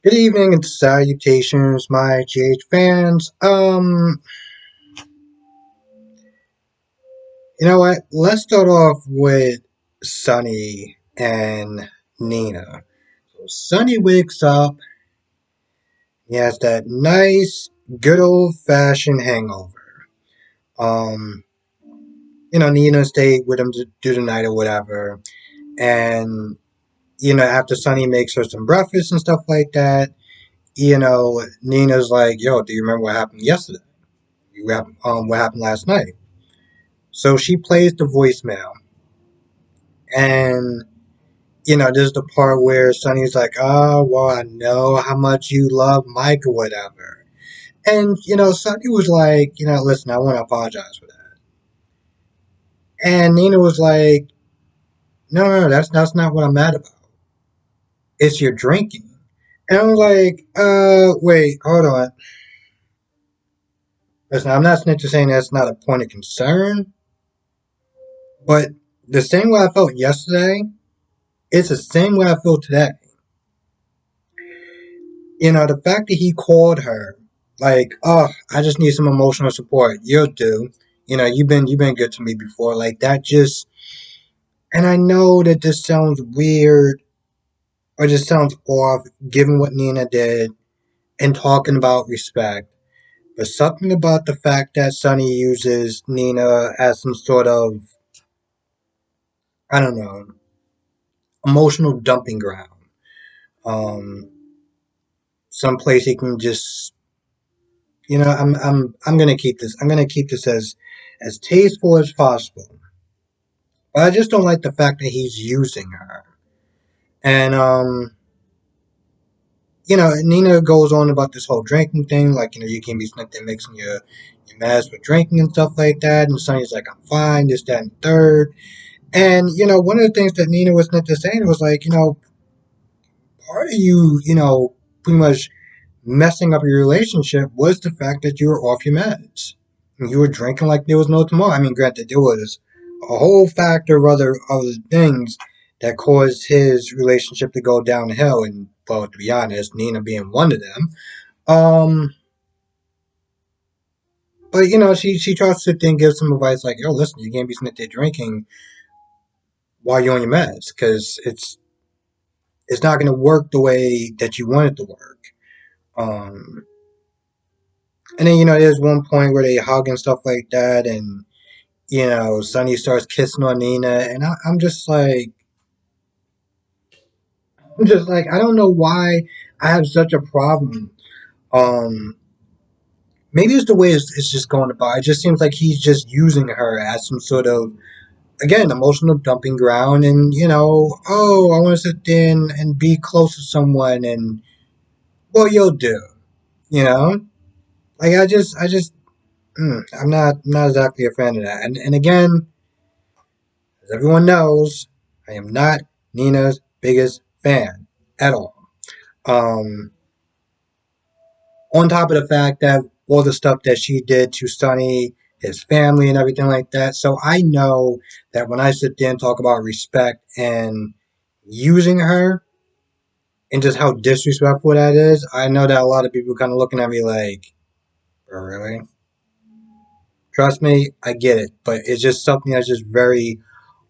Good evening and salutations, my GH fans. You know what? Let's start off with Sonny and Nina. So Sonny wakes up. He has that nice, good old fashioned hangover. Um, Nina stayed with him to do the night or whatever. And, after Sonny makes her some breakfast and stuff like that, Nina's like, yo, do you remember what happened yesterday? What happened last night? So she plays the voicemail, and this is the part where Sonny's like, "Oh, well, I know how much you love Mike or whatever," and Sonny was like, "Listen, I want to apologize for that," and Nina was like, "No, no, no, that's not what I'm mad about. It's your drinking," and I'm like, wait, hold on. Listen, I'm not saying that's not a point of concern, but the same way I felt yesterday, it's the same way I feel today. The fact that he called her, like, oh, I just need some emotional support. You'll do. You've been good to me before. Like that just and I know that this sounds weird or just sounds off given what Nina did and talking about respect. But something about the fact that Sonny uses Nina as some sort of, I don't know, emotional dumping ground. Um, Someplace he can just I'm gonna keep this. I'm gonna keep this as tasteful as possible. But I just don't like the fact that he's using her. And Nina goes on about this whole drinking thing, like you can't be sniffed and mixing your meds with drinking and stuff like that. And Sonny's like, I'm fine, this, that, and third. And one of the things that Nina was sniffed to saying was like, part of you, pretty much messing up your relationship was the fact that you were off your meds. And you were drinking like there was no tomorrow. I mean, granted, there was a whole factor of other things that caused his relationship to go downhill. And, well, to be honest, Nina being one of them. Um, but, she tries to sit there and give some advice like, yo, listen, you can't be sitting there drinking while you're on your meds because it's not going to work the way that you want it to work. Um, and then, there's one point where they hug and stuff like that. And Sonny starts kissing on Nina, and I'm just like, I don't know why I have such a problem. Um, Maybe it's the way it's just going about. It just seems like he's just using her as some sort of, again, emotional dumping ground, and oh, I want to sit there and be close to someone, and well, you'll do, you know, like I'm not exactly a fan of that, and again, as everyone knows, I am not Nina's biggest fan at all. Um, on top of the fact that all the stuff that she did to Sonny, his family, and everything like that. So I know that when I sit there and talk about respect and using her and just how disrespectful that is, I know that a lot of people kind of looking at me like, "Oh, really?" Trust me, I get it, but it's just something that's just very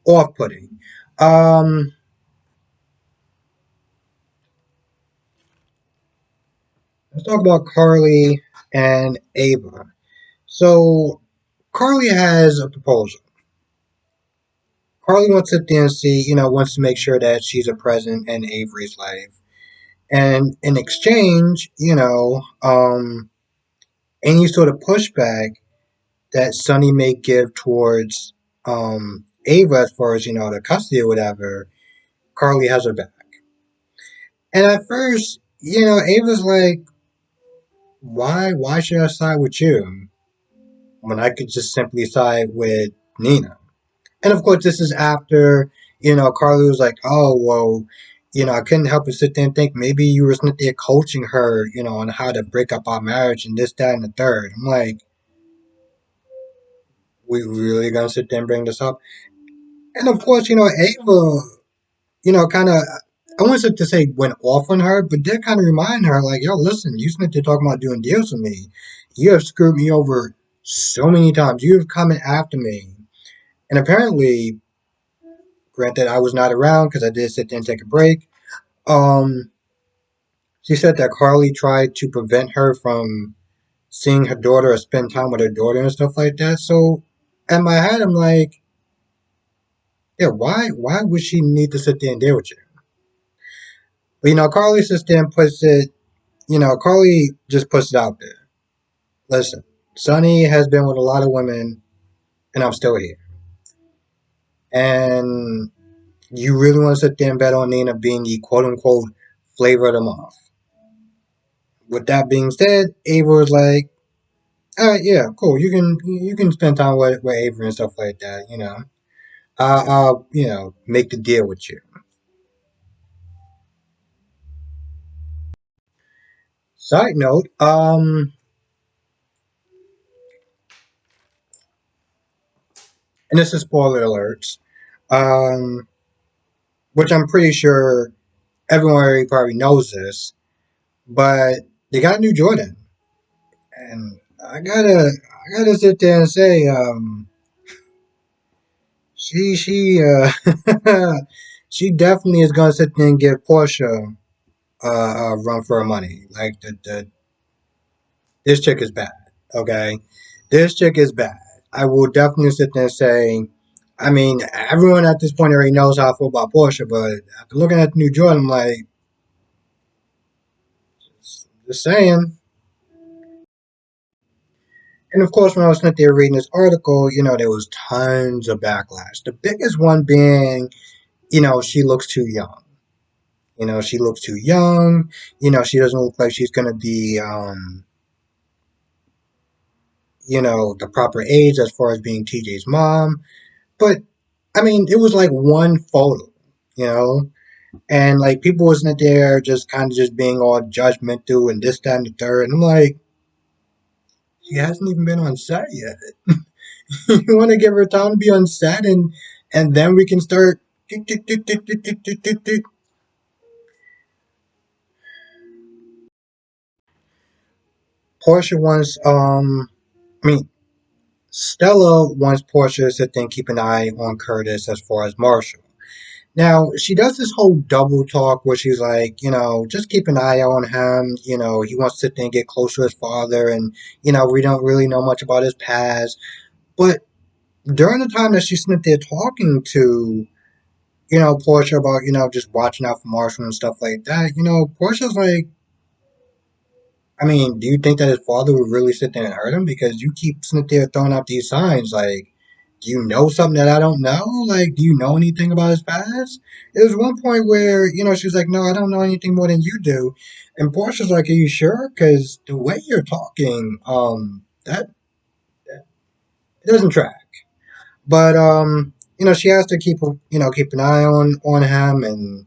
off-putting. Um, let's talk about Carly and Ava. So Carly has a proposal. Carly wants to dance, wants to make sure that she's a present in Avery's life. And in exchange, any sort of pushback that Sonny may give towards Ava as far as, the custody or whatever, Carly has her back. And at first, Ava's like, why should I side with you when I could just simply side with Nina? And of course, this is after, Carly was like, oh, well, I couldn't help but sit there and think maybe you were sitting there coaching her, on how to break up our marriage and this, that, and the third. I'm like, we really gonna sit there and bring this up? And of course, Ava, kind of, I wasn't to say went off on her, but did kind of remind her, like, yo, listen, you spent there talking about doing deals with me. You have screwed me over so many times. You have come in after me. And apparently, granted, I was not around because I did sit there and take a break. Um, she said that Carly tried to prevent her from seeing her daughter or spend time with her daughter and stuff like that. So, in my head, I'm like, yeah, why would she need to sit there and deal with you? But Carly sits there and puts it. Carly just puts it out there. Listen, Sonny has been with a lot of women, and I'm still here. And you really want to sit there and bet on Nina being the quote unquote flavor of the month. With that being said, Ava was like, all right, yeah, cool. You can spend time with Avery and stuff like that. I'll make the deal with you. Side note, and this is spoiler alerts, um, which I'm pretty sure everyone already probably knows this, but they got a new Jordan, and I gotta sit there and say, she she definitely is gonna sit there and give Portia a run for her money. Like the this chick is bad. Okay, this chick is bad. I will definitely sit there and say. I mean, everyone at this point already knows how I feel about Portia, but after looking at the new Jordan, I'm like, just saying. And of course, when I was sitting there reading this article, there was tons of backlash. The biggest one being, she looks too young. She looks too young. She doesn't look like she's going to be, the proper age as far as being TJ's mom. But, I mean, it was like one photo, you know? And, like, people wasn't there just kind of just being all judgmental and this, that, and the third. And I'm like, she hasn't even been on set yet. You want to give her time to be on set and then we can start. Portia wants, I mean, Stella wants Portia to sit there and keep an eye on Curtis as far as Marshall. Now, she does this whole double talk where she's like, just keep an eye on him. He wants to sit there and get close to his father, and, we don't really know much about his past. But during the time that she's sitting there talking to, Portia about, just watching out for Marshall and stuff like that, Portia's like, I mean, do you think that his father would really sit there and hurt him? Because you keep sitting there throwing out these signs. Like, do you know something that I don't know? Like, do you know anything about his past? There was one point where, she was like, no, I don't know anything more than you do. And Portia's like, are you sure? Because the way you're talking, that it doesn't track. But, she has to keep an eye on him, and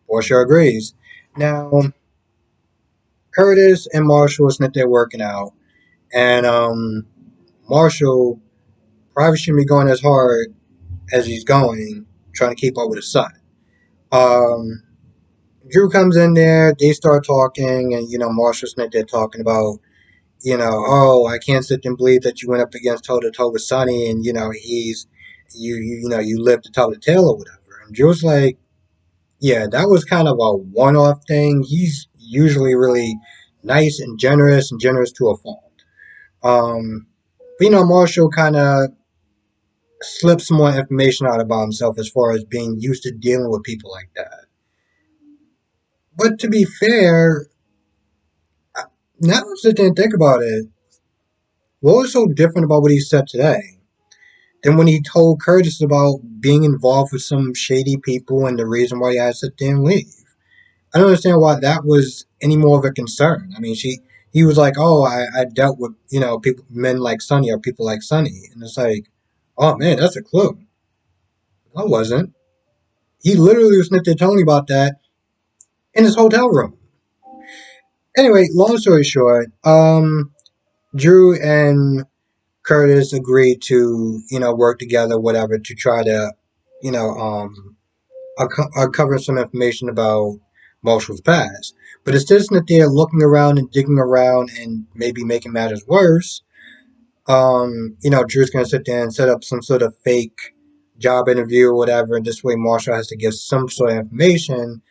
Portia agrees. Now, Curtis and Marshall is not there working out. And Marshall probably shouldn't be going as hard as he's going, trying to keep up with his son. Um, Drew comes in there, they start talking, and Marshall's not there talking about, oh, I can't sit and believe that you went up against toe to toe with Sonny, and he's you lived to tell the tale or whatever. And Drew's like, yeah, that was kind of a one-off thing. He's usually really nice and generous to a fault. But Marshall kind of slipped some more information out about himself as far as being used to dealing with people like that. But to be fair, now I'm sitting and think about it. What was so different about what he said today than when he told Curtis about being involved with some shady people and the reason why he had to sit there and leave? I don't understand why that was any more of a concern. I mean, he was like, "Oh, I dealt with people, men like Sonny or people like Sonny," and it's like, "Oh man, that's a clue." I wasn't. He literally was sniffing Tony about that in his hotel room. Anyway, long story short, Drew and Curtis agreed to work together, whatever, to try to you know um uncovering some information about Marshall's past. But instead of sitting there looking around and digging around and maybe making matters worse, Drew's gonna sit there and set up some sort of fake job interview or whatever, and this way Marshall has to give some sort of information,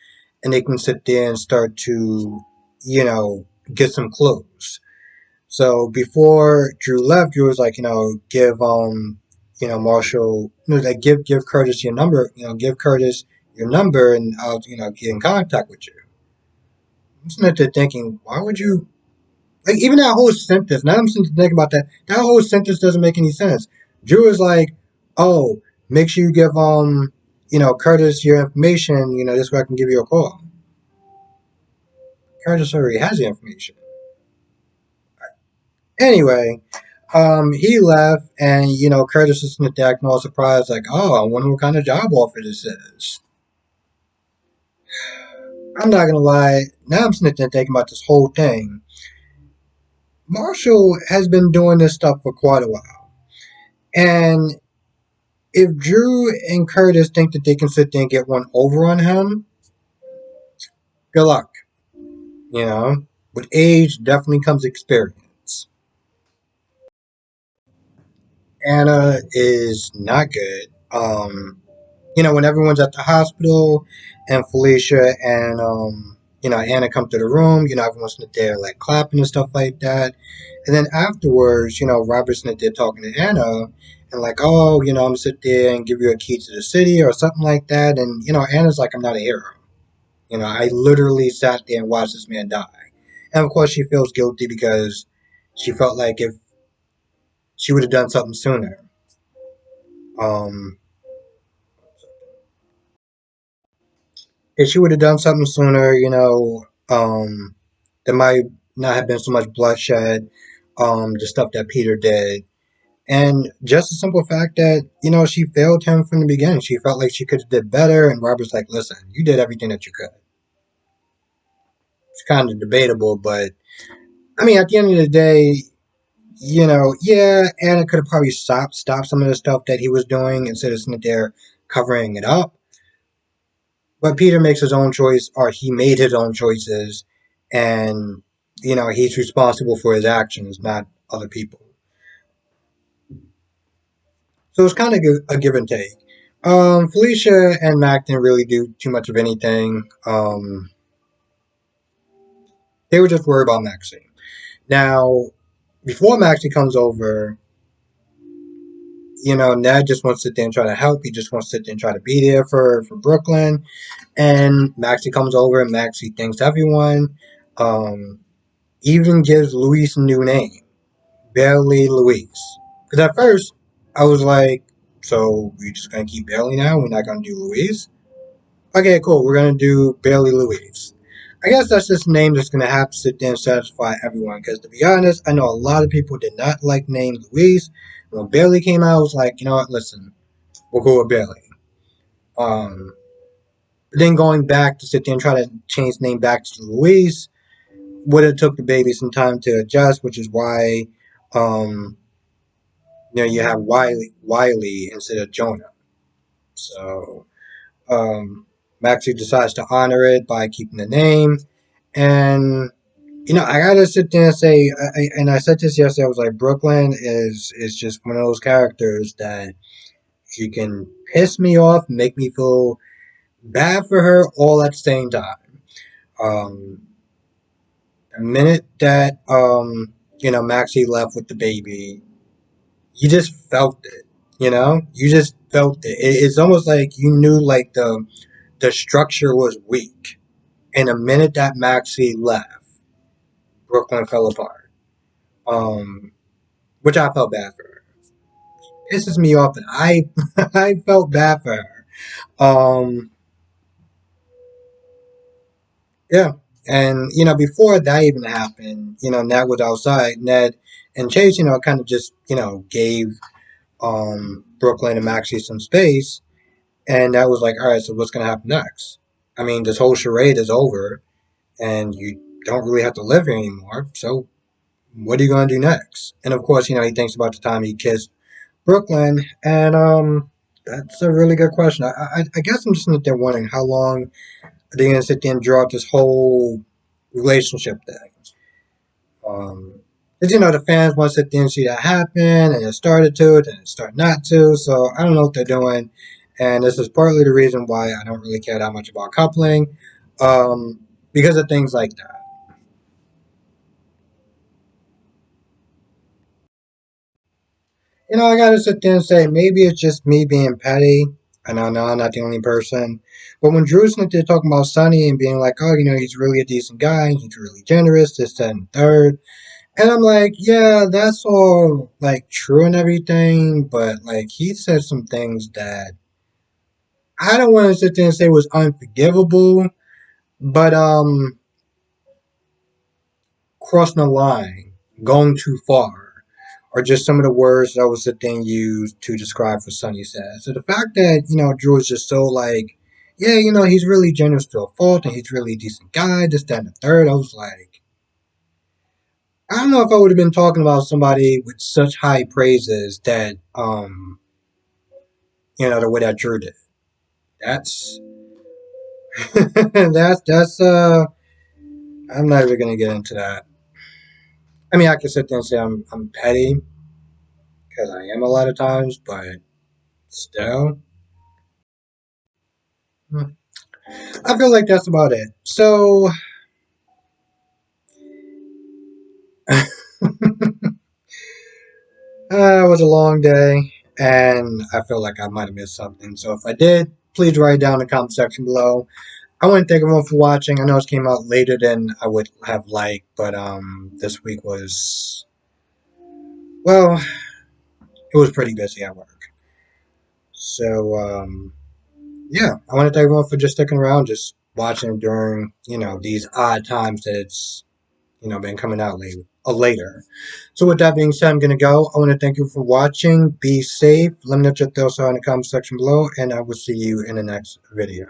and they can sit there and start to, get some clues. So before Drew left, Drew was like, give Marshall, like give Curtis your number, give Curtis your number, and I'll get in contact with you. I'm sitting there thinking, why would you like even that whole sentence? Now I'm sitting to think about that. That whole sentence doesn't make any sense. Drew is like, oh, make sure you give Curtis your information. This way I can give you a call. Curtis already has the information. Anyway, he left, and Curtis is sitting there acting all surprised, like, oh, I wonder what kind of job offer this is. I'm not gonna lie. Now I'm sitting there thinking about this whole thing. Marshall has been doing this stuff for quite a while, and if Drew and Curtis think that they can sit there and get one over on him, good luck. You know, with age definitely comes experience. Anna is not good. When everyone's at the hospital and Felicia and Anna come to the room, everyone's there like clapping and stuff like that. And then afterwards, Robert's there talking to Anna and like, oh, I'm gonna sit there and give you a key to the city or something like that. And Anna's like, I'm not a hero. I literally sat there and watched this man die. And of course, she feels guilty because she felt like if she would have done something sooner, um, if she would have done something sooner, there might not have been so much bloodshed, the stuff that Peter did. And just the simple fact that, she failed him from the beginning. She felt like she could have did better, and Robert's like, listen, you did everything that you could. It's kind of debatable, but I mean, at the end of the day, yeah, Anna could have probably stopped some of the stuff that he was doing instead of sitting there covering it up. But Peter makes his own choice, or he made his own choices, and he's responsible for his actions, not other people. So it's kind of a give and take. Felicia and Mac didn't really do too much of anything. They were just worried about Maxie. Now, before Maxie comes over, Ned just wants to sit there and try to help. He just wants to sit there and try to be there for Brooklyn. And Maxie comes over, and Maxie thanks everyone. Um, even gives Luis a new name, Bailey Luis. Because at first, I was like, so we're just going to keep Bailey now? We're not going to do Luis? Okay, cool. We're going to do Bailey Luis. I guess that's just a name that's going to have to sit there and satisfy everyone. Because to be honest, I know a lot of people did not like the name Luis. When Bailey came out, I was like, you know what, listen, we'll go with Bailey. Um, then going back to sit there and try to change the name back to Luis would have took the baby some time to adjust, which is why um, you have Wiley instead of Jonah. So Maxie decides to honor it by keeping the name, and I gotta sit there and say, and I said this yesterday. I was like, Brooklyn is just one of those characters that she can piss me off, make me feel bad for her, all at the same time. Um, the minute that Maxie left with the baby, you just felt it. You just felt it. It's almost like you knew like the structure was weak, and the minute that Maxie left, Brooklyn fell apart. Um, which I felt bad for her. Pisses me off, and I I felt bad for her. Um, yeah, and before that even happened, Ned was outside. Ned and Chase, kind of just gave Brooklyn and Maxie some space, and that was like, all right, so what's gonna happen next? I mean, this whole charade is over, and you don't really have to live here anymore. So what are you gonna do next? And of course, he thinks about the time he kissed Brooklyn, and That's a really good question. I guess I'm just sitting there wondering how long are they going to sit there and draw out this whole relationship thing. Um, because the fans want to sit there and see that happen, and it started to, and it started not to. So I don't know what they're doing, and this is partly the reason why I don't really care that much about coupling, um, because of things like that. I gotta sit there and say maybe it's just me being petty. And I know I'm not the only person. But when Drew's sitting there talking about Sonny and being like, oh, he's really a decent guy, he's really generous, this, that, and third. And I'm like, yeah, that's all like true and everything, but like he said some things that I don't want to sit there and say was unforgivable, but crossing the line, going too far, or just some of the words that was the thing used to describe what Sonny said. So the fact that, Drew is just so like, yeah, he's really generous to a fault and he's really a decent guy, this, that, and the third, I was like, I don't know if I would have been talking about somebody with such high praises that the way that Drew did. That's that's I'm not even gonna get into that. I mean I can sit there and say I'm petty because I am a lot of times, but still. I feel like that's about it. So it was a long day and I feel like I might have missed something. So if I did, please write it down in the comment section below. I want to thank everyone for watching. I know it came out later than I would have liked, but this week was, well, it was pretty busy at work. So yeah, I want to thank everyone for just sticking around, just watching during these odd times that it's been coming out later. So with that being said, I'm gonna go. I want to thank you for watching. Be safe. Let me know what your thoughts are in the comment section below, and I will see you in the next video.